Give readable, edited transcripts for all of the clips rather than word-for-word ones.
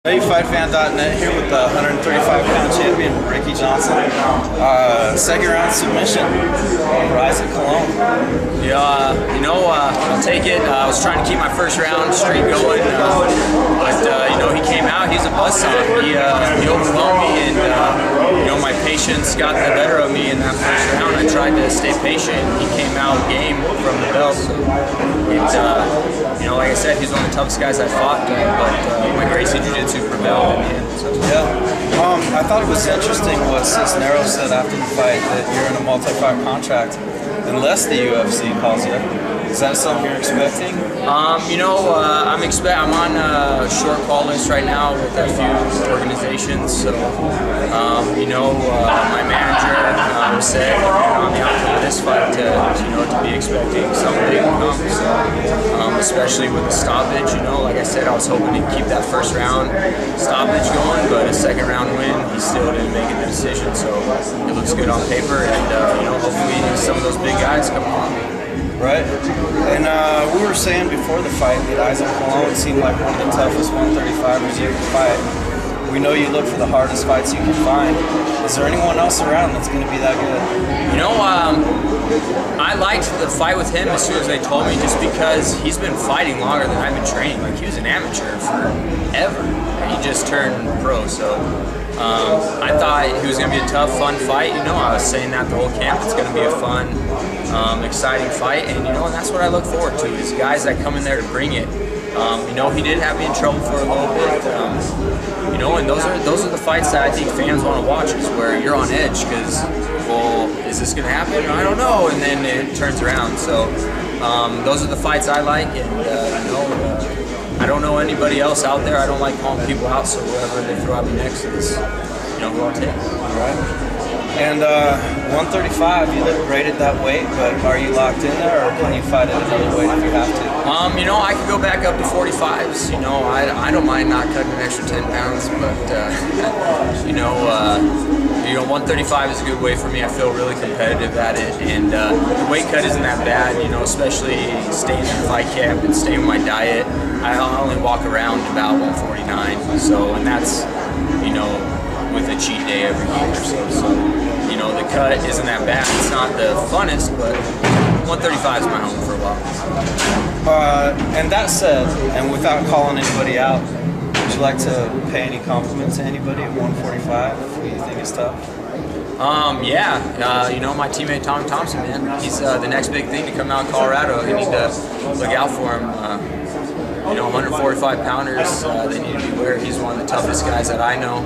FightFan.net here with the 135-pound champion, Ricky Johnson. Second round submission, Rise at Cologne. Yeah, I'll take it. I was trying to keep my first round streak going, but he came out. He's a buzzsaw. He overwhelmed me, and my patience got the better of me in that first round. I tried to stay patient. He came out game from the bell. So like I said, he's one of the toughest guys I fought, but my Gracie Jiu-Jitsu prevailed in the end. So. Yeah. I thought it was interesting what Cisneros said after the fight, that you're in a multi-fight contract unless the UFC calls you. Is that something you're expecting? I'm on a short call list right now with a few organizations. So, my manager said on the outcome of this fight to be expecting some big bumps, especially with the stoppage. Like I said, I was hoping to keep that first round stoppage going, but a second round win, he still didn't make the decision. So it looks good on paper, and hopefully some of those big guys come along. Right. And we were saying before the fight that Isaac Cologne seemed like one of the toughest 135ers you can fight. We know you look for the hardest fights you can find. Is there anyone else around that's going to be that good? I liked the fight with him as soon as they told me, just because he's been fighting longer than I've been training. Like, he was an amateur forever, and he just turned pro. So I thought he was going to be a tough, fun fight. I was saying that the whole camp. It's going to be a fun, exciting fight, and and that's what I look forward to, is guys that come in there to bring it. He did have me in trouble for a little bit, and those are the fights that I think fans want to watch, is where you're on edge because, well, is this going to happen? I don't know, and then it turns around. So those are the fights I like, and I don't know anybody else out there. I don't like calling people out, so whoever they throw at me next is, who I'll take. All right. And 135, you look great at that weight, but are you locked in there, or can you fight at another weight if you have to? I could go back up to 45s. I don't mind not cutting an extra 10 pounds, but 135 is a good weight for me. I feel really competitive at it, and the weight cut isn't that bad. Especially staying in the fight camp and staying with my diet. I only walk around about 149. So, and that's with a cheat day every week or so. So, the cut isn't that bad. It's not the funnest, but 135 is my home for a while. And that said, and without calling anybody out, would you like to pay any compliments to anybody at 145 who you think is tough? My teammate Tom Thompson, man. He's the next big thing to come out in Colorado. You need to look out for him. 145 pounders, they need to beware. He's one of the toughest guys that I know.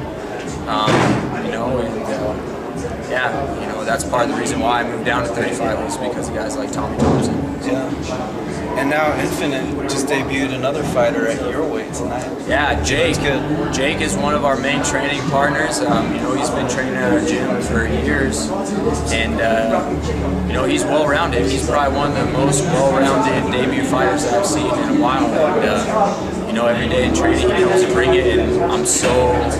That's part of the reason why I moved down to 35 was because of guys like Tommy Thompson. Yeah. And now Infinite just debuted another fighter at your weight tonight. Yeah, Jake. That's good. Jake is one of our main training partners. He's been training at our gym for years, and he's well-rounded. He's probably one of the most well-rounded debut fighters that I've seen in a while. And every day in training he knows to bring it, and I'm so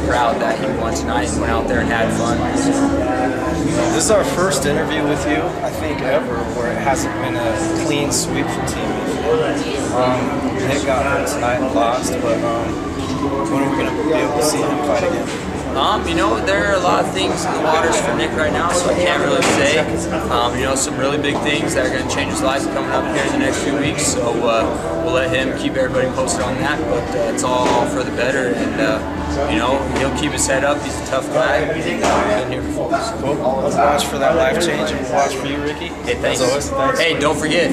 proud that he won tonight and went out there and had fun. This is our first interview with you, I think, ever, where it hasn't been a clean sweep for Team Infinite. Nick got hurt tonight and lost, but when are we going to be able to see him fight again? There are a lot of things in the waters for Nick right now, so I can't really say. Some really big things that are going to change his life coming up here in the next few weeks, so we'll let him keep everybody posted on that, but it's all for the better, and he'll keep his head up. He's a tough guy. Been here before. Cool. Let's watch for that life change, and watch for you, Ricky. Hey, thanks. As always, thanks. Hey, don't forget.